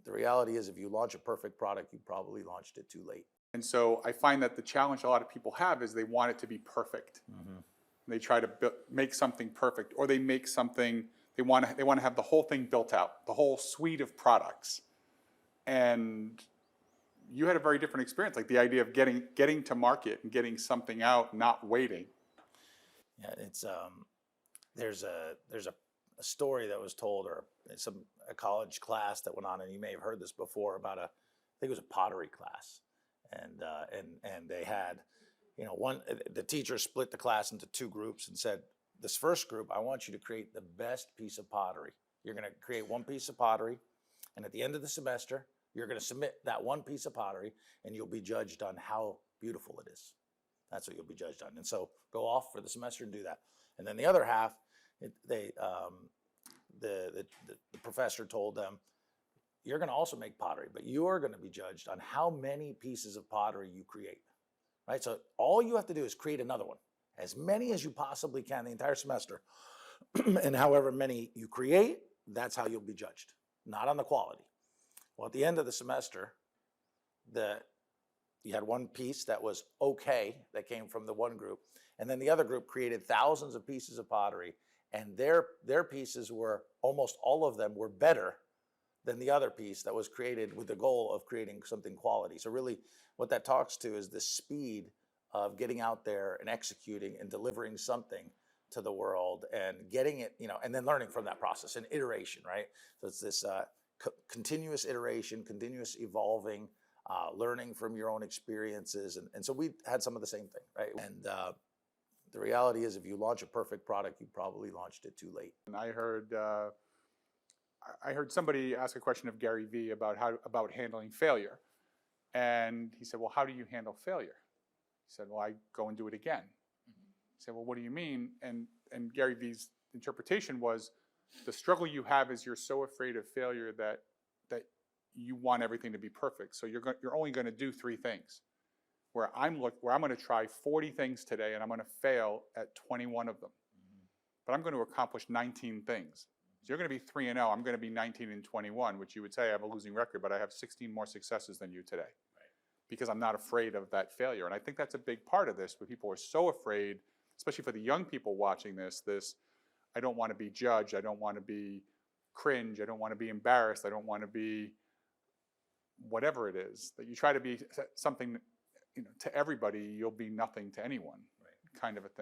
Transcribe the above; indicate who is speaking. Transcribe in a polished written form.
Speaker 1: the reality is, if you launch a perfect product, you probably launched it too late.
Speaker 2: And so I find that the challenge a lot of people have is they want it to be perfect. They try to make something perfect, or they make something, they want to have the whole thing built out, the whole suite of products. And you had a very different experience, like the idea of getting to market and getting something out, not waiting.
Speaker 1: Yeah, it's there's a story that was told, or a college class that went on, and you may have heard this before, about I think it was a pottery class, and they had, the teacher split the class into two groups and said, this first group, I want you to create the best piece of pottery. You're going to create one piece of pottery, and at the end of the semester, you're going to submit that one piece of pottery, and you'll be judged on how beautiful it is. That's what you'll be judged on. And so go off for the semester and do that. And then the other half, the professor told them, you're going to also make pottery, but you're going to be judged on how many pieces of pottery you create. Right? So all you have to do is create another one, as many as you possibly can the entire semester. And however many you create, that's how you'll be judged, not on the quality. Well, at the end of the semester, you had one piece that was okay, that came from the one group, and then the other group created thousands of pieces of pottery, and their pieces were, almost all of them were better than the other piece that was created with the goal of creating something quality. So really what that talks to is the speed of getting out there and executing and delivering something to the world and getting it, and then learning from that process and iteration, right? So it's this continuous iteration, continuous evolving, learning from your own experiences. And so we had some of the same thing, right? And the reality is, if you launch a perfect product, you probably launched it too late.
Speaker 2: And I heard somebody ask a question of Gary Vee about handling failure. And he said, well, how do you handle failure? He said, well, I go and do it again. He said, well, what do you mean? And Gary Vee's interpretation was, the struggle you have is you're so afraid of failure that you want everything to be perfect. So you're only going to do 3 things. Where I'm going to try 40 things today, and I'm going to fail at 21 of them. But I'm going to accomplish 19 things. So you're going to be 3-0. I'm going to be 19-21, which you would say I have a losing record, but I have 16 more successes than you today. Because I'm not afraid of that failure. And I think that's a big part of this, where people are so afraid, especially for the young people watching this, I don't want to be judged, I don't want to be cringe, I don't want to be embarrassed, I don't want to be whatever it is, that you try to be something, to everybody, you'll be nothing to anyone, kind of a thing.